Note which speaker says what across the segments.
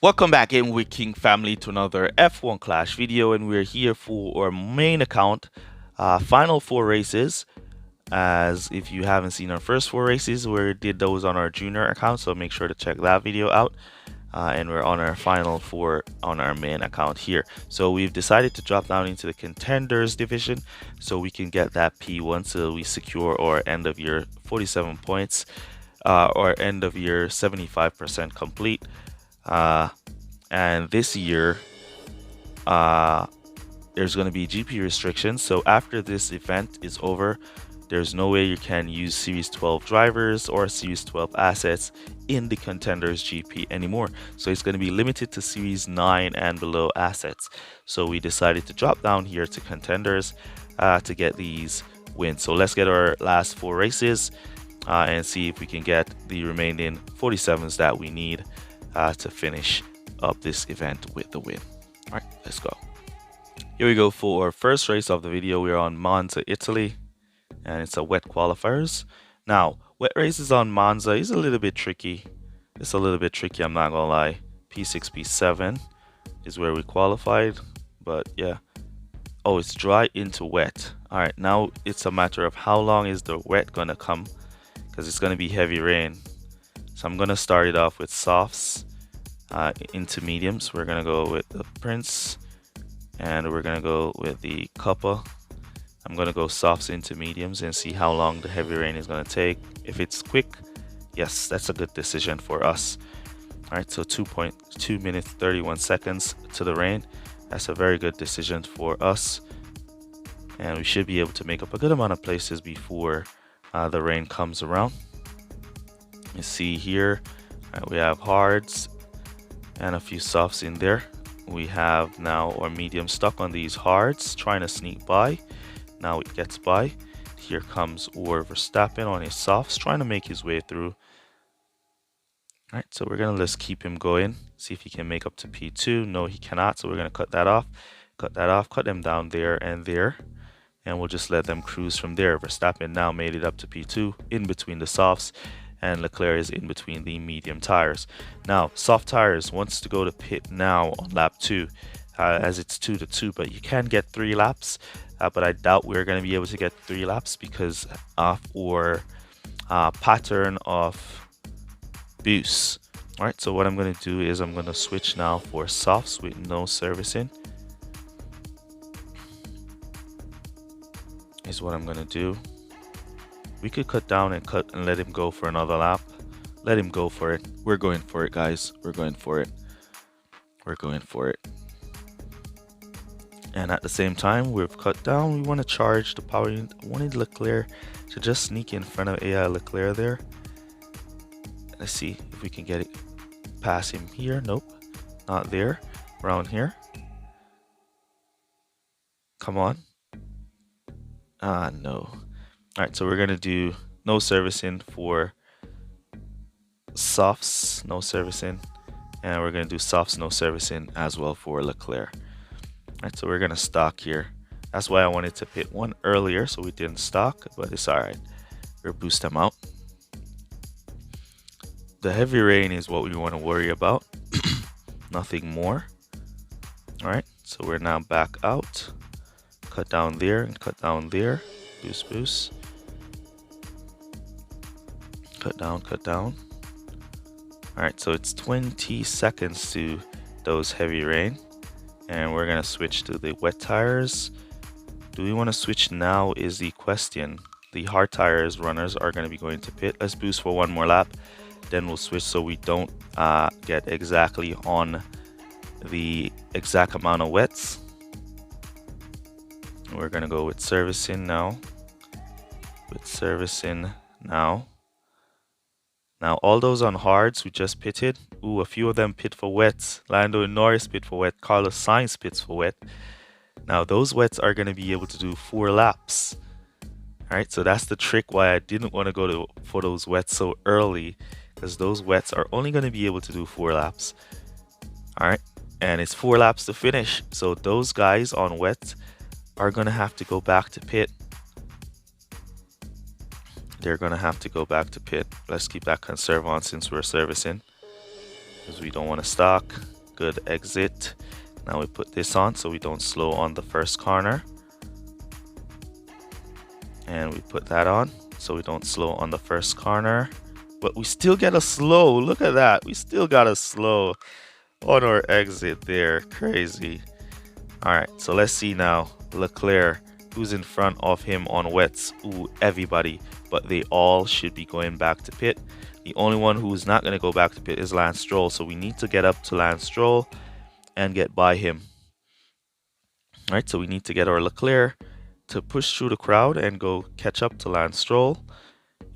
Speaker 1: Welcome back in with King Family to another F1 Clash video, and we're here for our main account, final four races. As if you haven't seen our first four races, we did those on our junior account, so make sure to check that video out. And we're on our final four on our main account here. So we've decided to drop down into the Contenders division so we can get that P1 so we secure our end of year 47 points, or end of year 75% complete. And this year, there's going to be GP restrictions. So after this event is over, there's no way you can use Series 12 drivers or Series 12 assets in the Contenders GP anymore. So it's going to be limited to Series 9 and below assets. So we decided to drop down here to Contenders to get these wins. So let's get our last four races and see if we can get the remaining 47s that we need to finish up this event with the win. All right, let's go. Here we go for our first race of the video. We're on Monza, Italy, and it's a wet qualifiers. Now, wet races on Monza is a little bit tricky. It's a little bit tricky, I'm not gonna lie. P6, P7 is where we qualified, but yeah. Oh, it's dry into wet. All right, now it's a matter of how long is the wet gonna come, because it's gonna be heavy rain. So I'm gonna start it off with softs into mediums. We're gonna go with the Prince, and we're gonna go with the Cuppa. I'm gonna go softs into mediums and see how long the heavy rain is gonna take. If it's quick, yes, that's a good decision for us. All right, so 2.2 minutes 31 seconds to the rain. That's a very good decision for us, and we should be able to make up a good amount of places before the rain comes around. You see here, we have hards and a few softs in there. We have now our medium stuck on these hards, trying to sneak by. Now it gets by. Here comes our Verstappen on his softs, trying to make his way through. All right, so we're gonna just keep him going, see if he can make up to P2. No, he cannot, so we're gonna cut that off, cut them down there, and we'll just let them cruise from there. Verstappen now made it up to P2 in between the softs, and Leclerc is in between the medium tires. Now, soft tires wants to go to pit now on lap 2, as it's 2-2, but you can get 3 laps, but I doubt we're going to be able to get 3 laps because of our pattern of boosts. All right, so what I'm going to do is I'm going to switch now for softs with no servicing. Is what I'm going to do. We could cut down and let him go for another lap. Let him go for it. We're going for it, guys. We're going for it. We're going for it. And at the same time, we've cut down. We want to charge the power unit. I wanted Leclerc to just sneak in front of AI Leclerc there. Let's see if we can get it past him here. Nope, not there. Around here. Come on. No. All right, so we're gonna do no servicing for softs, no servicing, and we're gonna do softs, no servicing as well for Leclerc. All right, so we're gonna stock here. That's why I wanted to pit one earlier, so we didn't stock, but it's all right. We'll boost them out. The heavy rain is what we want to worry about, nothing more. All right, so we're now back out. Cut down there and cut down there. Boost, boost. Cut down, cut down. All right, so it's 20 seconds to those heavy rain, and we're gonna switch to the wet tires. Do we want to switch now is the question. The hard tires runners are going to be going to pit. Let's boost for one more lap, then we'll switch so we don't get exactly on the exact amount of wets. We're gonna go with servicing now. With servicing now. Now all those on hards we just pitted. Ooh, a few of them pit for wets. Lando Norris pit for wet. Carlos Sainz pits for wet. Now those wets are gonna be able to do 4 laps. Alright, so that's the trick why I didn't want to go for those wets so early, because those wets are only gonna be able to do 4 laps. Alright, and it's 4 laps to finish. So those guys on wet are gonna have to go back to pit. They're gonna have to go back to pit. Let's keep that conserve on since we're servicing. because we don't want to stock. Good exit. Now we put this on so we don't slow on the first corner. And we put that on so we don't slow on the first corner. But we still get a slow. Look at that. We still got a slow on our exit there. Crazy. Alright, so let's see now. Leclerc, who's in front of him on wets? Ooh, everybody. But they all should be going back to pit. The only one who's not going to go back to pit is Lance Stroll. So we need to get up to Lance Stroll and get by him. Alright, so we need to get our Leclerc to push through the crowd and go catch up to Lance Stroll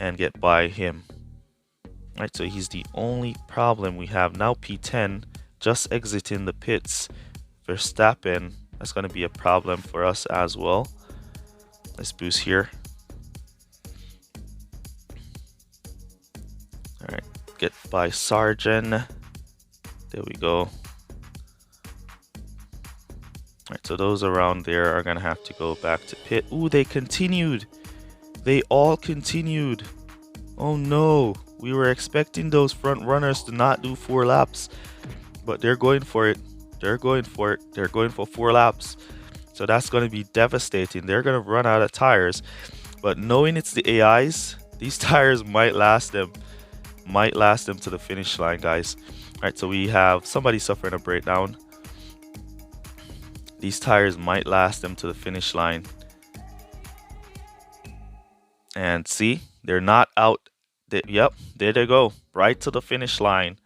Speaker 1: and get by him. Alright, so he's the only problem we have now. P10 just exiting the pits. Verstappen, that's going to be a problem for us as well. Let's boost here. Alright, get by Sargent. There we go. Alright, so those around there are going to have to go back to pit. Ooh, they continued. They all continued. Oh no. We were expecting those front runners to not do 4 laps. But they're going for it. They're going for it. They're going for 4 laps. So that's going to be devastating. They're going to run out of tires. But knowing it's the AIs, these tires might last them. Might last them to the finish line, guys. Alright, so we have somebody suffering a breakdown. These tires might last them to the finish line. And see, they're not out. Yep, there they go. Right to the finish line.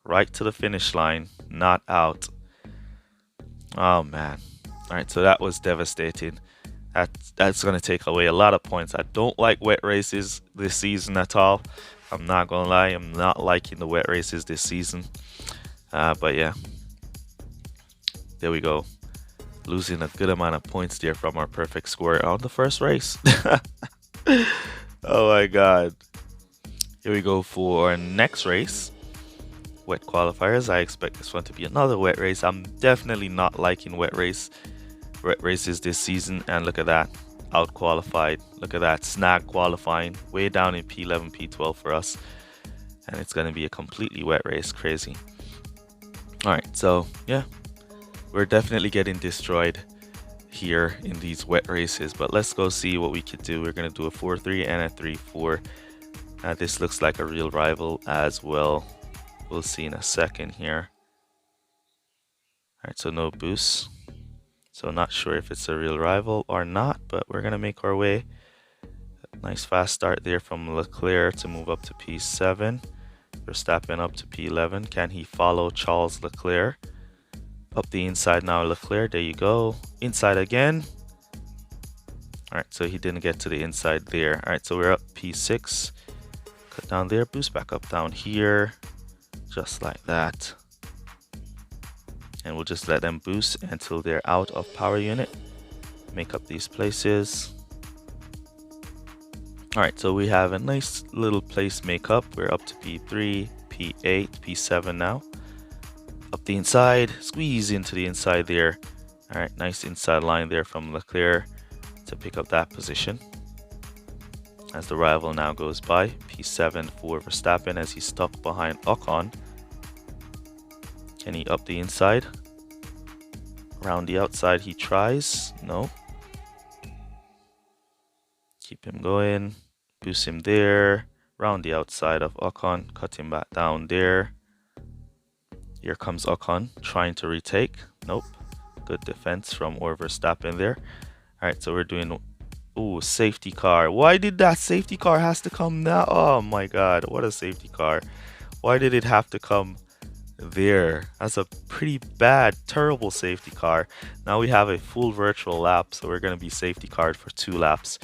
Speaker 1: Right to the finish line. Not out. Oh, man. Alright, so that was devastating. That's going to take away a lot of points. I don't like wet races this season at all. I'm not going to lie. I'm not liking the wet races this season. But yeah. There we go. Losing a good amount of points there from our perfect score on the first race. Oh my god. Here we go for our next race. Wet qualifiers. I expect this one to be another wet race. I'm definitely not liking wet races this season. And look at that. Out qualified. Look at that. Snag qualifying. Way down in P11, P12 for us. And it's going to be a completely wet race. Crazy. Alright, so yeah. We're definitely getting destroyed here in these wet races, but let's go see what we could do. We're going to do a 4-3 and a 3-4. This looks like a real rival as well. We'll see in a second here. Alright, so no boost. So not sure if it's a real rival or not, but we're going to make our way. Nice fast start there from Leclerc to move up to P7. Verstappen up to P11. Can he follow Charles Leclerc? Up the inside now, Leclerc. There you go. Inside again. Alright, so he didn't get to the inside there. Alright, so we're up P6. Cut down there. Boost back up down here. Just like that. And we'll just let them boost until they're out of power unit. Make up these places. Alright, so we have a nice little place make up. We're up to P3, P8, P7 now. Up the inside, squeeze into the inside there. Alright, nice inside line there from Leclerc to pick up that position. As the rival now goes by, P7 for Verstappen as he's stuck behind Ocon. Can he up the inside? Around the outside he tries. No. Keep him going. Boost him there. Round the outside of Ocon. Cut him back down there. Here comes Ocon trying to retake. Nope. Good defense from Verstappen there. Alright, so we're doing... Ooh, safety car. Why did that safety car has to come now? Oh my god, what a safety car. Why did it have to come there? That's a pretty bad, terrible safety car. Now we have a full virtual lap, so we're going to be safety carred for 2 laps.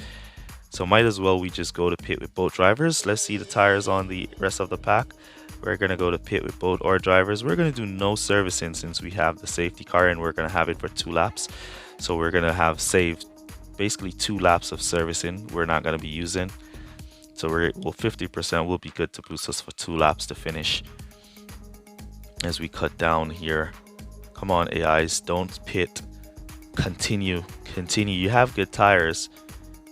Speaker 1: So might as well we just go to pit with both drivers. Let's see the tires on the rest of the pack. We're going to go to pit with both our drivers. We're going to do no servicing since we have the safety car and we're going to have it for 2 laps. So we're going to have saved basically 2 laps of servicing we're not going to be using. So we'll 50% will be good to boost us for 2 laps to finish. As we cut down here. Come on, AIs, don't pit. Continue. You have good tires.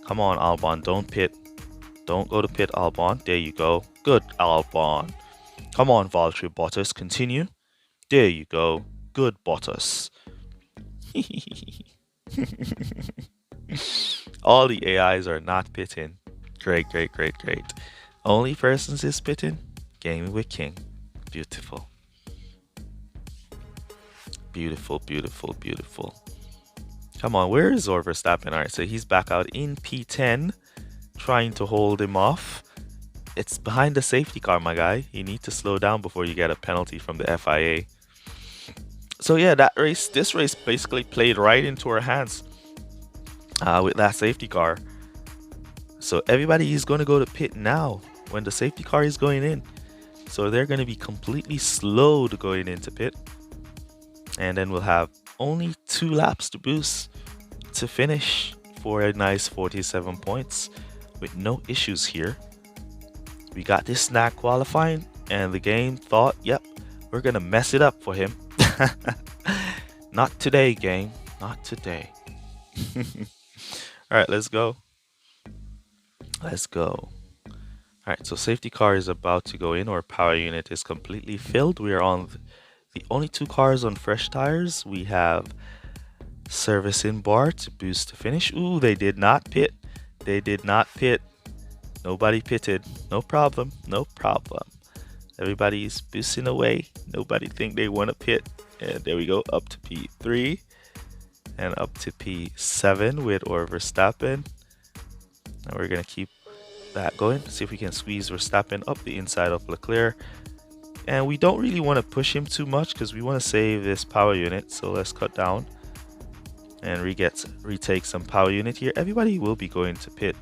Speaker 1: Come on, Albon, don't pit. Don't go to pit, Albon. There you go. Good, Albon. Come on, Valtteri Bottas, continue. There you go. Good Bottas. All the AIs are not pitting. Great, great, great, great. Only persons is pitting. Gaming with King. Beautiful. Beautiful, beautiful, beautiful. Come on, where is Verstappen? Alright, so he's back out in P10, trying to hold him off. It's behind the safety car, my guy. You need to slow down before you get a penalty from the FIA. So yeah, this race basically played right into our hands with that safety car. So everybody is going to go to pit now when the safety car is going in. So they're going to be completely slowed going into pit. And then we'll have only 2 laps to boost to finish for a nice 47 points with no issues here. We got this snag qualifying and the game thought, yep, we're going to mess it up for him. Not today, game. Not today. Alright, let's go. Let's go. Alright, so safety car is about to go in. Our power unit is completely filled. We are on the only 2 cars on fresh tires. We have servicing bar to boost to finish. Ooh, they did not pit. They did not pit. Nobody pitted. No problem. No problem. Everybody's boosting away. Nobody think they want to pit. And there we go, up to P3 and up to P7 with Verstappen. And we're going to keep that going. See if we can squeeze Verstappen up the inside of Leclerc. And we don't really want to push him too much because we want to save this power unit. So let's cut down and retake some power unit here. Everybody will be going to pit,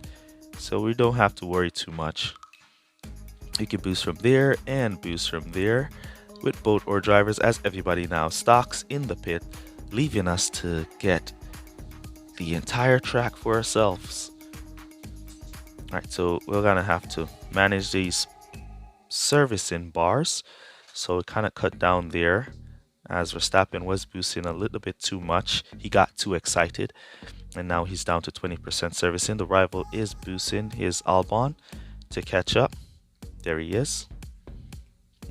Speaker 1: so we don't have to worry too much. You can boost from there and boost from there with both our drivers as everybody now stocks in the pit, leaving us to get the entire track for ourselves. Alright, so we're gonna have to manage these servicing bars, so it kind of cut down there as Verstappen was boosting a little bit too much. He got too excited and now he's down to 20% servicing. The rival is boosting his Albon to catch up. There he is.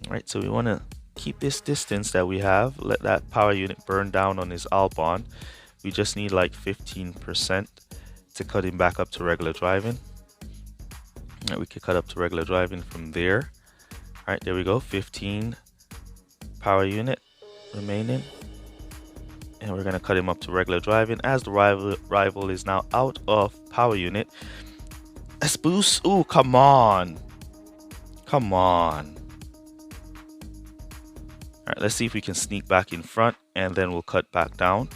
Speaker 1: Alright, so we want to keep this distance that we have, let that power unit burn down on his Albon. We just need like 15% to cut him back up to regular driving. Right, we could cut up to regular driving from there. Alright, there we go, 15 power unit remaining. And we're going to cut him up to regular driving as the rival is now out of power unit. Let's boost. Ooh, come on. Come on. Alright, let's see if we can sneak back in front and then we'll cut back down.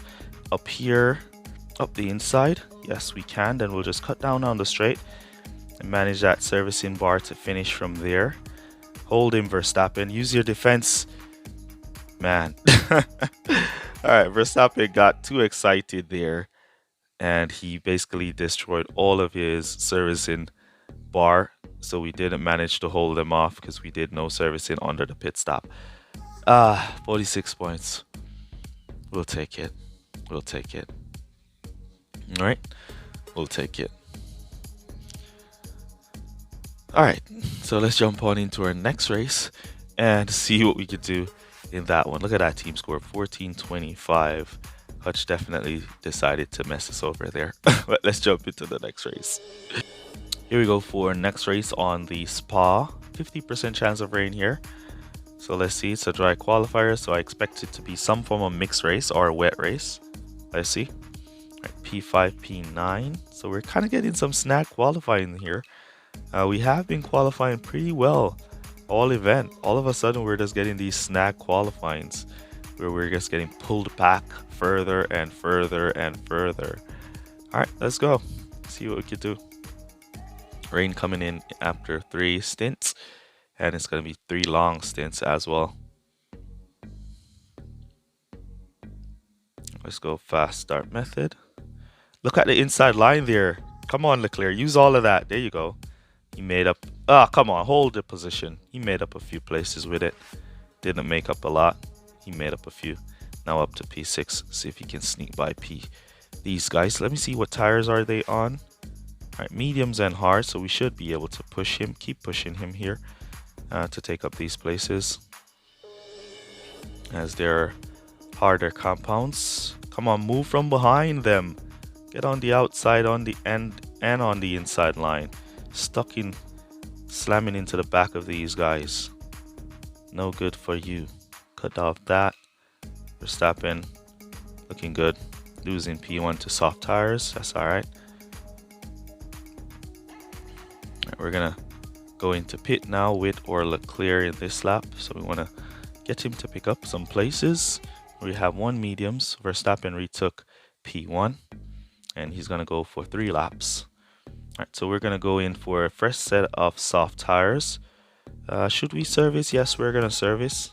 Speaker 1: Up here, up the inside. Yes, we can. Then we'll just cut down on the straight and manage that servicing bar to finish from there. Hold him, Verstappen. Use your defense. Man. Alright, Verstappen got too excited there and he basically destroyed all of his servicing bar. So we didn't manage to hold them off because we did no servicing under the pit stop. 46 points. We'll take it. We'll take it. Alright, we'll take it. Alright, so let's jump on into our next race and see what we could do in that one. Look at that team score, 14-25. Hutch definitely decided to mess us over there. But let's jump into the next race. Here we go for next race on the Spa. 50% chance of rain here. So let's see, it's a dry qualifier, so I expect it to be some form of mixed race or a wet race. Let's see. Right, P5, P9. So we're kind of getting some snag qualifying here. We have been qualifying pretty well all event. All of a sudden, we're just getting these snag qualifyings where we're just getting pulled back further and further and further. All right, let's go. See what we can do. Rain coming in after 3 stints. And it's going to be 3 long stints as well. Let's go fast start method. Look at the inside line there. Come on, Leclerc. Use all of that. There you go. He made up. Come on. Hold the position. He made up a few places with it. Didn't make up a lot. He made up a few. Now up to P6. See if he can sneak by these guys. Let me see what tires are they on. All right, mediums and hard. So we should be able to push him. Keep pushing him here. to take up these places, as they're harder compounds. Come on, move from behind them. Get on the outside, on the end, and on the inside line. Stuck in, slamming into the back of these guys. No good for you. Cut off that. Verstappen looking good. Losing P1 to soft tires. That's alright. We're gonna go into pit now with Leclerc in this lap. So we want to get him to pick up some places. We have 1 mediums. Verstappen retook P1, and he's gonna go for 3 laps. Alright, so we're gonna go in for a fresh set of soft tires. Should we service? Yes, we're gonna service.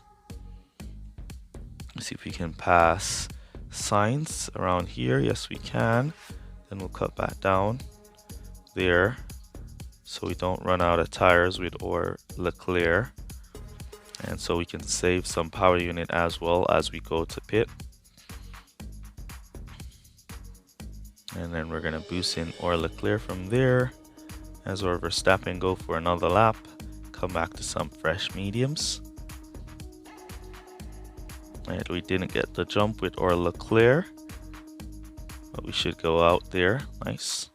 Speaker 1: Let's see if we can pass Sainz around here. Yes, we can. Then we'll cut back down there, so we don't run out of tires with Leclerc, and so we can save some power unit as well as we go to pit. And then we're gonna boost in Leclerc from there as Verstappen go for another lap. Come back to some fresh mediums. And we didn't get the jump with Leclerc, but we should go out there. Nice.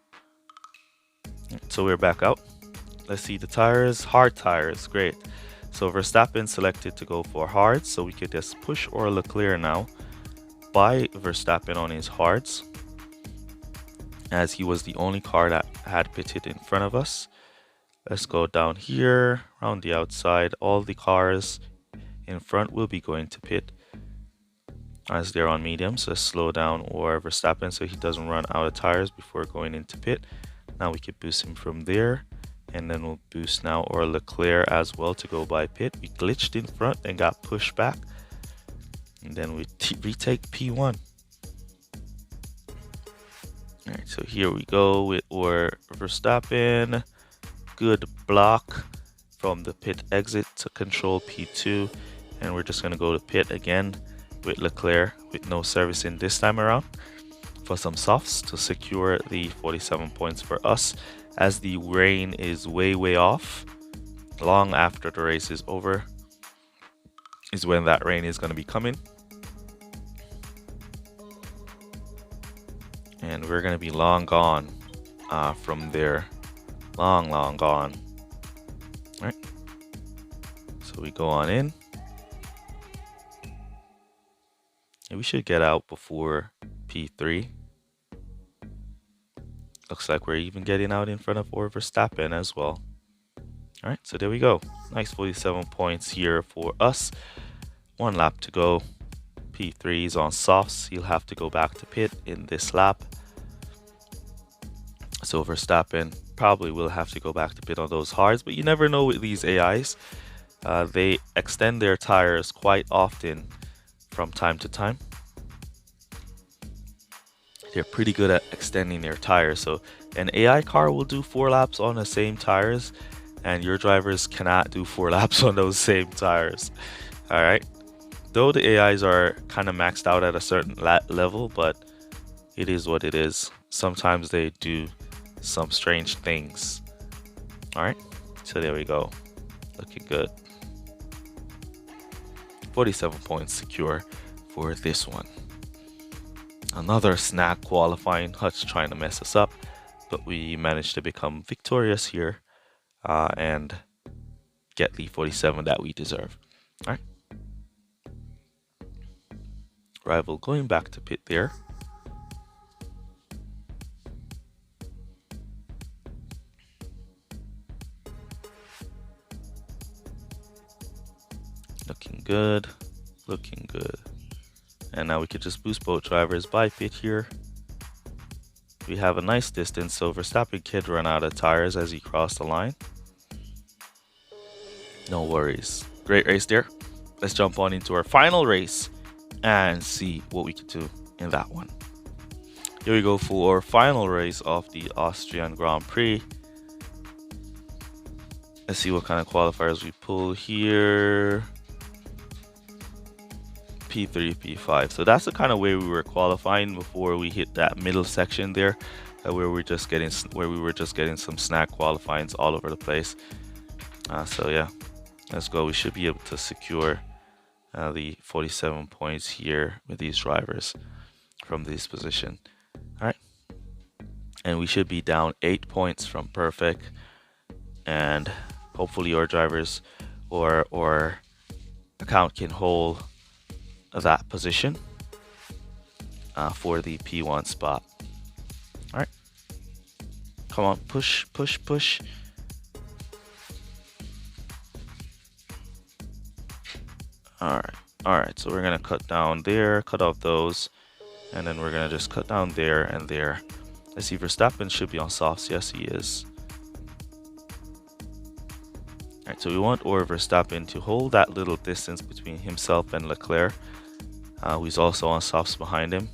Speaker 1: So we're back out. Let's see the tires. Hard tires, great. So Verstappen selected to go for hards, so we could just push Leclerc now by Verstappen on his hards, as he was the only car that had pitted in front of us. Let's go down here around the outside. All the cars in front will be going to pit as they're on mediums. Let's slow down Verstappen so he doesn't run out of tires before going into pit. Now we could boost him from there, and then we'll boost now Leclerc as well to go by pit. We glitched in front and got pushed back, and then we retake P1. Alright, so here we go with Verstappen. Good block from the pit exit to control P2, and we're just going to go to pit again with Leclerc with no servicing this time around for some softs to secure the 47 points for us, as the rain is way off. Long after the race is over is when that rain is going to be coming, and we're going to be long gone from there. Long gone. All right, so we go on in, and we should get out before P3. Looks like we're even getting out in front of Verstappen as well. All right, so there we go. Nice 47 points here for us. 1 lap to go. P3 is on softs. He'll have to go back to pit in this lap. So Verstappen probably will have to go back to pit on those hards, but you never know with these AIs. They extend their tires quite often from time to time. They're pretty good at extending their tires. So an AI car will do 4 laps on the same tires, and your drivers cannot do 4 laps on those same tires. All right. Though the AIs are kind of maxed out at a certain level, but it is what it is. Sometimes they do some strange things. All right, so there we go. Looking good. 47 points secure for this one. Another snag qualifying. Hutch trying to mess us up, but we managed to become victorious here and get the 47 that we deserve. All right. Rival going back to pit there. Looking good, looking good. And now we could just boost both drivers by pit here. We have a nice distance, so Verstappen could run out of tires as he crossed the line. No worries. Great race there. Let's jump on into our final race and see what we can do in that one. Here we go for our final race of the Austrian Grand Prix. Let's see what kind of qualifiers we pull here. P3, P5. So that's the kind of way we were qualifying before we hit that middle section there, where we were just getting some snag qualifyings all over the place. So yeah, Let's go. We should be able to secure the 47 points here with these drivers from this position. All right. And we should be down 8 points from perfect. And hopefully your drivers or account can hold that position for the P1 spot. All right. Come on. Push, push, push. All right, so we're gonna cut down there, cut off those, and then we're gonna just cut down there and there. Let's see, Verstappen should be on softs. Yes, he is. All right, so we want Verstappen to hold that little distance between himself and Leclerc, who's also on softs behind him.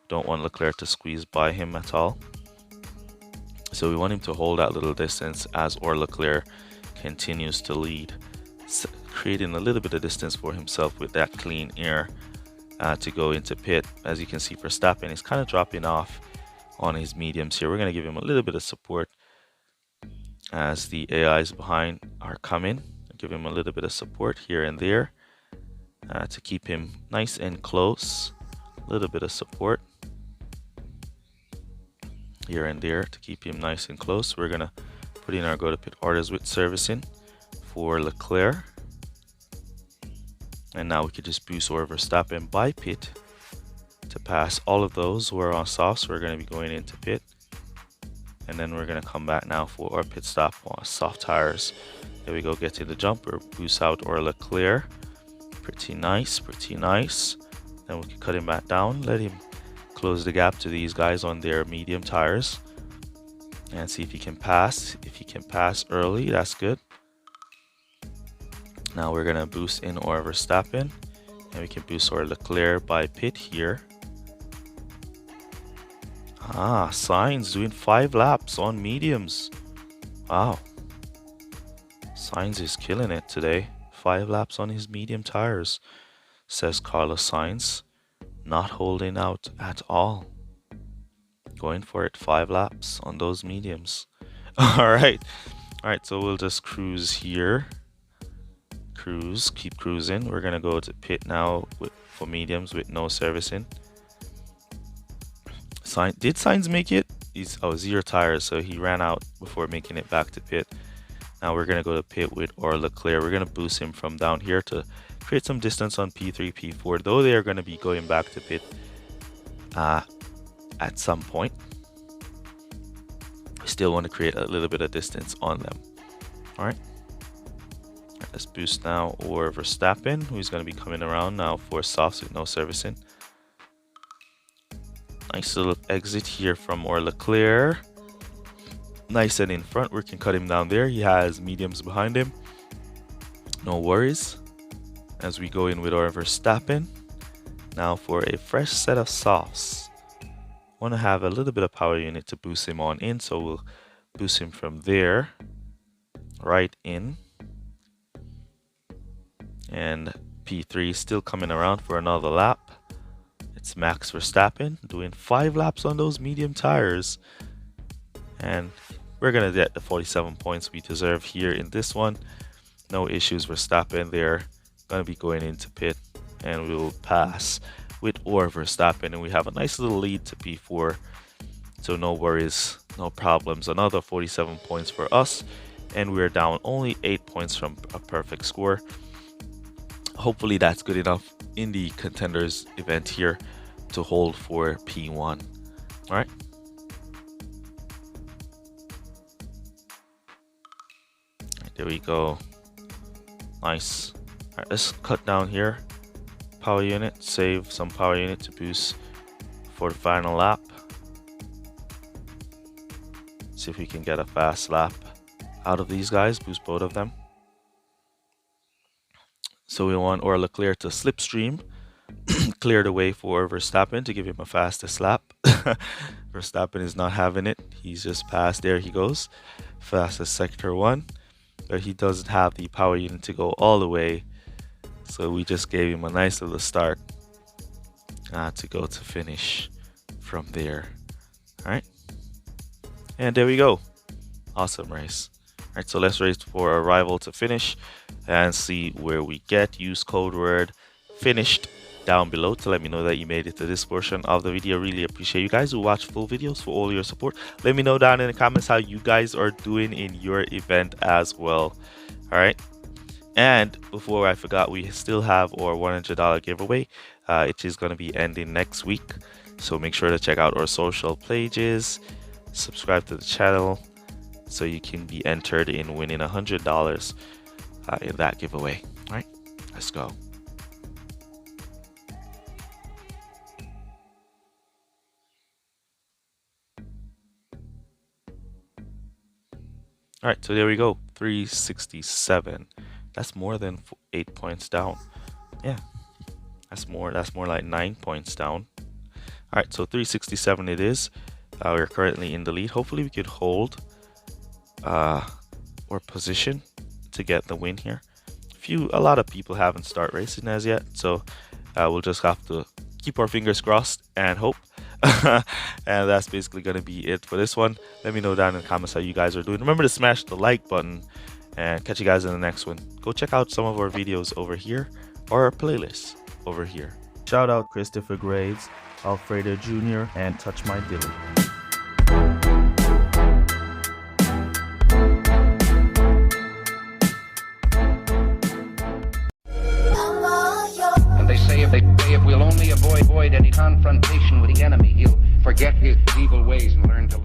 Speaker 1: Don't want Leclerc to squeeze by him at all. So we want him to hold that little distance as Leclerc continues to lead, creating a little bit of distance for himself with that clean air to go into pit. As you can see, Verstappen is kind of dropping off on his mediums here. We're going to give him a little bit of support as the AIs behind are coming. Give him a little bit of support here and there to keep him nice and close. A little bit of support here and there to keep him nice and close. We're going to put in our go to pit orders with servicing for Leclerc. And now we could just boost Verstappen by pit to pass all of those who are on softs. We're going to be going into pit. And then we're going to come back now for our pit stop on soft tires. There we go, get to the jumper, boost out Leclerc. Pretty nice, pretty nice. Then we can cut him back down, let him close the gap to these guys on their medium tires. And see if he can pass. If he can pass early, that's good. Now we're going to boost in Verstappen. And we can boost Leclerc by pit here. Sainz doing 5 laps on mediums. Wow. Sainz is killing it today. 5 laps on his medium tires, says Carlos Sainz. Not holding out at all. Going for it, 5 laps on those mediums. Alright, so we'll just cruise here. Keep cruising. We're gonna go to pit now for mediums with no servicing. Did Sainz make it? He's 0 tires, so he ran out before making it back to pit. Now we're gonna go to pit with Leclerc. We're gonna boost him from down here to create some distance on P3, P4, though they are gonna be going back to pit at some point. We still want to create a little bit of distance on them. All right, let's boost now Verstappen, who's gonna be coming around now for softs with no servicing. Nice little exit here from Leclerc. Nice and in front. We can cut him down there. He has mediums behind him. No worries. As we go in with Verstappen. Now for a fresh set of softs. Want to have a little bit of power unit to boost him on in. So we'll boost him from there. Right in. And P3 still coming around for another lap. It's Max Verstappen doing 5 laps on those medium tires. And we're going to get the 47 points we deserve here in this one. No issues, Verstappen. They're going to be going into pit. And we will pass with Verstappen. And we have a nice little lead to P4. So no worries, no problems. Another 47 points for us. And we're down only 8 points from a perfect score. Hopefully that's good enough in the Contenders event here to hold for P1. All right. There we go. Nice. All right, let's cut down here. Power unit, save some power unit to boost for the final lap. See if we can get a fast lap out of these guys, boost both of them. So we want Leclerc to slipstream, clear the way for Verstappen to give him a fastest lap. Verstappen is not having it. He's just passed. There he goes. Fastest sector 1. But he doesn't have the power unit to go all the way. So we just gave him a nice little start to go to finish from there. All right. And there we go. Awesome race. All Alright, so let's race for a rival to finish and see where we get. Use code word finished down below to let me know that you made it to this portion of the video. Really appreciate you guys who watch full videos, for all your support. Let me know down in the comments how you guys are doing in your event as well. Alright, and before I forgot, we still have our $100 giveaway. It is going to be ending next week, so make sure to check out our social pages, subscribe to the channel, so you can be entered in winning $100 in that giveaway. All right, let's go. All right, so there we go, 367. That's more than 8 points down. Yeah, that's more like 9 points down. All right, so 367 it is. We're currently in the lead. Hopefully we could hold or position to get the win here. A lot of people haven't started racing as yet, so we'll just have to keep our fingers crossed and hope. And that's basically gonna be it for this one. Let me know down in the comments how you guys are doing. Remember to smash the like button, and catch you guys in the next one. Go check out some of our videos over here, or our playlist over here. Shout out Christopher Graves, Alfredo Jr., and Touch My Dilly.
Speaker 2: If we'll only avoid any confrontation with the enemy, he'll forget his evil ways and learn to